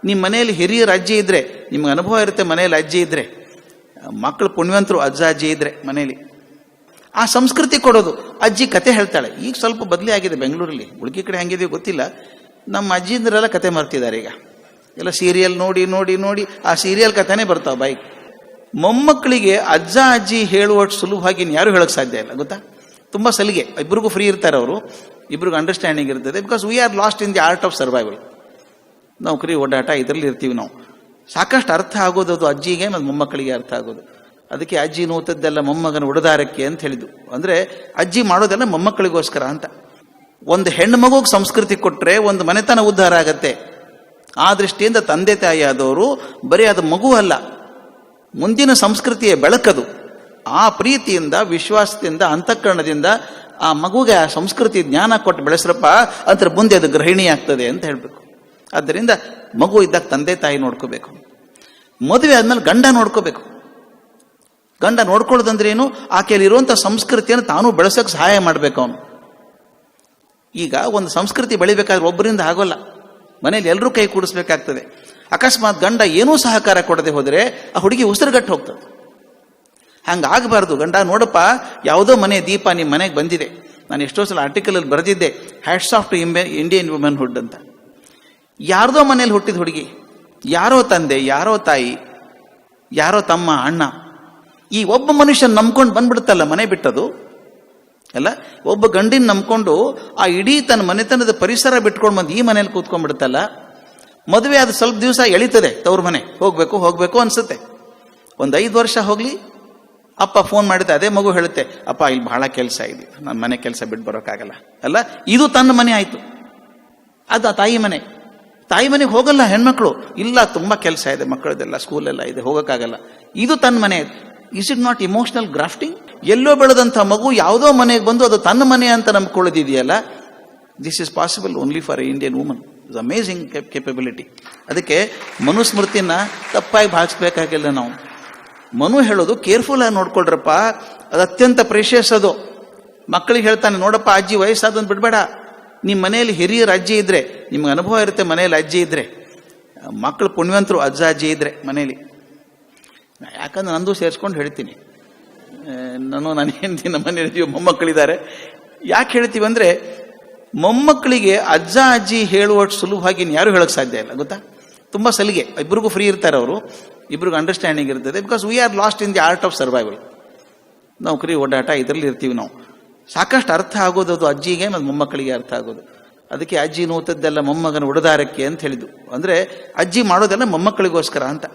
ನಿಮ್ಮ ಮನೆಯಲ್ಲಿ ಹಿರಿಯರ ಅಜ್ಜಿ ಇದ್ದರೆ, ನಿಮ್ಗೆ ಅನುಭವ ಇರುತ್ತೆ, ಮನೆಯಲ್ಲಿ ಅಜ್ಜಿ ಇದ್ದರೆ, ಮಕ್ಕಳು ಪುಣ್ಯವಂತರು ಅಜ್ಜ ಅಜ್ಜಿ ಇದ್ದರೆ ಮನೇಲಿ ಆ ಸಂಸ್ಕೃತಿ ಕೊಡೋದು. ಅಜ್ಜಿ ಕತೆ ಹೇಳ್ತಾಳೆ. ಈಗ ಸ್ವಲ್ಪ ಬದಲಿ ಆಗಿದೆ ಬೆಂಗಳೂರಲ್ಲಿ, ಉಳ್ಕಿ ಕಡೆ ಹೆಂಗಿದೆಯೋ ಗೊತ್ತಿಲ್ಲ. ನಮ್ಮ ಅಜ್ಜಿಂದ್ರೆಲ್ಲ ಕತೆ ಮರ್ತಿದ್ದಾರೆ ಈಗ. ಎಲ್ಲ ಸೀರಿಯಲ್ ನೋಡಿ ನೋಡಿ ನೋಡಿ ಆ ಸೀರಿಯಲ್ ಕಥೆನೇ ಬರ್ತಾವೆ ಬಾಯಿಗೆ. ಮೊಮ್ಮಕ್ಕಳಿಗೆ ಅಜ್ಜ ಅಜ್ಜಿ ಹೇಳುವಷ್ಟು ಸುಲಭವಾಗಿ ಯಾರು ಹೇಳೋಕ್ಕೆ ಸಾಧ್ಯ ಇಲ್ಲ, ಗೊತ್ತಾ? ತುಂಬ ಸಲಿಗೆ, ಇಬ್ಬರಿಗೂ ಫ್ರೀ ಇರ್ತಾರೆ ಅವರು, ಇಬ್ರಿಗೂ ಅಂಡರ್ಸ್ಟ್ಯಾಂಡಿಂಗ್ ಇರ್ತದೆ. Because we are lost in the art of survival. ನೌಕರಿ ಓಡಾಟ ಇದರಲ್ಲಿ ಇರ್ತೀವಿ ನಾವು. ಸಾಕಷ್ಟು ಅರ್ಥ ಆಗೋದು ಅದು ಅಜ್ಜಿಗೆ ಮತ್ತು ಮೊಮ್ಮಕ್ಕಳಿಗೆ ಅರ್ಥ ಆಗೋದು. ಅದಕ್ಕೆ ಅಜ್ಜಿ ನೂತದ್ದೆಲ್ಲ ಮೊಮ್ಮಗನ ಉಡದಾರಕ್ಕೆ ಅಂತ ಹೇಳಿದ್ದು. ಅಂದರೆ ಅಜ್ಜಿ ಮಾಡೋದೆಲ್ಲ ಮೊಮ್ಮಕ್ಕಳಿಗೋಸ್ಕರ ಅಂತ. ಒಂದು ಹೆಣ್ಣು ಮಗುಗೆ ಸಂಸ್ಕೃತಿ ಕೊಟ್ಟರೆ ಒಂದು ಮನೆತನ ಉದ್ಧಾರ ಆಗತ್ತೆ. ಆ ದೃಷ್ಟಿಯಿಂದ ತಂದೆ ತಾಯಿ ಆದವರು ಬರೀ ಅದು ಮಗು ಅಲ್ಲ, ಮುಂದಿನ ಸಂಸ್ಕೃತಿಯ ಬೆಳಕದು. ಆ ಪ್ರೀತಿಯಿಂದ, ವಿಶ್ವಾಸದಿಂದ, ಅಂತಃಕರಣದಿಂದ ಆ ಮಗುಗೆ ಆ ಸಂಸ್ಕೃತಿ ಜ್ಞಾನ ಕೊಟ್ಟು ಬೆಳೆಸ್ರಪ್ಪ, ಅದ್ರ ಮುಂದೆ ಅದು ಗೃಹಿಣಿ ಆಗ್ತದೆ ಅಂತ ಹೇಳಬೇಕು. ಆದ್ದರಿಂದ ಮಗು ಇದ್ದಾಗ ತಂದೆ ತಾಯಿ ನೋಡ್ಕೋಬೇಕು. ಮದುವೆ ಆದ್ಮೇಲೆ ಗಂಡ ನೋಡ್ಕೋಬೇಕು. ಗಂಡ ನೋಡ್ಕೊಳ್ಳೋದಂದ್ರೇನು? ಆಕೆಯಲ್ಲಿರುವಂಥ ಸಂಸ್ಕೃತಿಯನ್ನು ತಾನು ಬೆಳೆಸೋಕೆ ಸಹಾಯ ಮಾಡಬೇಕು ಅವನು. ಈಗ ಒಂದು ಸಂಸ್ಕೃತಿ ಬೆಳಿಬೇಕಾದ್ರೆ ಒಬ್ಬರಿಂದ ಆಗೋಲ್ಲ, ಮನೇಲಿ ಎಲ್ಲರೂ ಕೈ ಕೂಡಿಸ್ಬೇಕಾಗ್ತದೆ. ಅಕಸ್ಮಾತ್ ಗಂಡ ಏನೂ ಸಹಕಾರ ಕೊಡದೆ ಹೋದರೆ ಆ ಹುಡುಗಿ ಉಸಿರುಗಟ್ಟು ಹೋಗ್ತದೆ. ಹಂಗಾಗಬಾರ್ದು. ಗಂಡ ನೋಡಪ್ಪ, ಯಾವುದೋ ಮನೆ ದೀಪ ನಿಮ್ಮ ಮನೆಗೆ ಬಂದಿದೆ. ನಾನು ಎಷ್ಟೋ ಸಲ ಆರ್ಟಿಕಲಲ್ಲಿ ಬರೆದಿದ್ದೆ, ಹ್ಯಾಟ್ಸ್ ಆಫ್ ಟು ಇಂಡಿಯನ್ ವುಮೆನ್ಹುಡ್ ಅಂತ. ಯಾರ್ದೋ ಮನೇಲಿ ಹುಟ್ಟಿದ ಹುಡುಗಿ, ಯಾರೋ ತಂದೆ, ಯಾರೋ ತಾಯಿ, ಯಾರೋ ತಮ್ಮ, ಅಣ್ಣ, ಈ ಒಬ್ಬ ಮನುಷ್ಯನ ನಂಬ್ಕೊಂಡು ಬಂದ್ಬಿಡುತ್ತಲ್ಲ ಮನೆ ಬಿಟ್ಟದು ಅಲ್ಲ. ಒಬ್ಬ ಗಂಡಿನ ನಂಬ್ಕೊಂಡು ಆ ಇಡೀ ತನ್ನ ಮನೆತನದ ಪರಿಸರ ಬಿಟ್ಕೊಂಡು ಬಂದು ಈ ಮನೇಲಿ ಕೂತ್ಕೊಂಡ್ಬಿಡುತ್ತಲ್ಲ. ಮದುವೆ ಅದು ಸ್ವಲ್ಪ ದಿವಸ ಎಳಿತದೆ, ತವ್ರ ಮನೆ ಹೋಗ್ಬೇಕು ಹೋಗ್ಬೇಕು ಅನ್ಸುತ್ತೆ. ಒಂದು 5 ವರ್ಷ ಹೋಗ್ಲಿ, ಅಪ್ಪ ಫೋನ್ ಮಾಡಿದ್ರೆ ಅದೇ ಮಗು ಹೇಳುತ್ತೆ, ಅಪ್ಪ ಇಲ್ಲಿ ಬಹಳ ಕೆಲಸ ಇದೆ, ನನ್ನ ಮನೆ ಕೆಲಸ ಬಿಟ್ಟು ಬರೋಕ್ಕಾಗಲ್ಲ ಅಲ್ಲ. ಇದು ತನ್ನ ಮನೆ ಆಯ್ತು. ಅದು ಆ ತಾಯಿ ಮನೆ. ತಾಯಿ ಮನೆಗೆ ಹೋಗಲ್ಲ ಹೆಣ್ಮಕ್ಳು, ಇಲ್ಲ ತುಂಬ ಕೆಲಸ ಇದೆ, ಮಕ್ಕಳದೆಲ್ಲ ಸ್ಕೂಲೆಲ್ಲ ಇದೆ, ಹೋಗೋಕ್ಕಾಗಲ್ಲ. ಇದು ತನ್ನ ಮನೆ. Is it not emotional grafting? ಎಲ್ಲೋ ಬೆಳೆದಂಥ ಮಗು ಯಾವುದೋ ಮನೆಗೆ ಬಂದು ಅದು ತನ್ನ ಮನೆ ಅಂತ ನಂಬ್ಕೊಳ್ಳೋದಿದೆಯಲ್ಲ. This is possible only for a Indian woman. Is amazing capability. ಅದಕ್ಕೆ ಮನುಸ್ಮೃತಿನ ತಪ್ಪಾಗಿ ಭಾವಿಸ್ಬೇಕಾಗಿಲ್ಲ ನಾವು. ಮನು ಹೇಳೋದು ಕೇರ್ಫುಲ್ ಆಗಿ ನೋಡ್ಕೊಳ್ರಪ್ಪ, ಅದು ಅತ್ಯಂತ ಪ್ರೇಷಿಯಸ್. ಅದು ಮಕ್ಕಳಿಗೆ ಹೇಳ್ತಾನೆ, ನೋಡಪ್ಪ ಅಜ್ಜಿ ವಯಸ್ಸಾದಂತ ಬಿಡಬೇಡ. ನಿಮ್ಮ ಮನೆಯಲ್ಲಿ ಹಿರಿಯರ ಅಜ್ಜಿ ಇದ್ದರೆ, ನಿಮ್ಗೆ ಅನುಭವ ಇರುತ್ತೆ, ಮನೆಯಲ್ಲಿ ಅಜ್ಜಿ ಇದ್ದರೆ, ಮಕ್ಕಳು ಪುಣ್ಯವಂತರು ಅಜ್ಜ ಅಜ್ಜಿ ಇದ್ದರೆ ಮನೇಲಿ. ಯಾಕಂದ್ರೆ ನಂದು ಸೇರಿಸ್ಕೊಂಡು ಹೇಳ್ತೀನಿ. ನನ್ನ ಹೆಂಡತಿ ನಮ್ಮ ಮನೆಯಲ್ಲಿ ಮೊಮ್ಮಕ್ಕಳಿದ್ದಾರೆ. ಯಾಕೆ ಹೇಳ್ತೀವಿ ಅಂದರೆ, ಮೊಮ್ಮಕ್ಕಳಿಗೆ ಅಜ್ಜ ಅಜ್ಜಿ ಹೇಳುವಷ್ಟು ಸುಲಭವಾಗಿ ಯಾರು ಹೇಳೋಕ್ಕೆ ಸಾಧ್ಯ ಇಲ್ಲ, ಗೊತ್ತಾ? ತುಂಬ ಸಲಿಗೆ, ಇಬ್ಬರಿಗೂ ಫ್ರೀ ಇರ್ತಾರೆ ಅವರು, ಇಬ್ರಿಗೂ ಅಂಡರ್ಸ್ಟ್ಯಾಂಡಿಂಗ್ ಇರ್ತದೆ. Because we are lost in the art of survival. ನೌಕರಿ ಓಡಾಟ ಇದರಲ್ಲಿ ಇರ್ತೀವಿ ನಾವು. ಸಾಕಷ್ಟು ಅರ್ಥ ಆಗೋದು ಅದು ಅಜ್ಜಿಗೆ ಮತ್ತು ಮೊಮ್ಮಕ್ಕಳಿಗೆ ಅರ್ಥ ಆಗೋದು. ಅದಕ್ಕೆ ಅಜ್ಜಿ ನೂತದ್ದೆಲ್ಲ ಮೊಮ್ಮಗನ ಉಡದಾರಕ್ಕೆ ಅಂತ ಹೇಳಿದ್ದು. ಅಂದರೆ ಅಜ್ಜಿ ಮಾಡೋದೆಲ್ಲ ಮೊಮ್ಮಕ್ಕಳಿಗೋಸ್ಕರ ಅಂತ.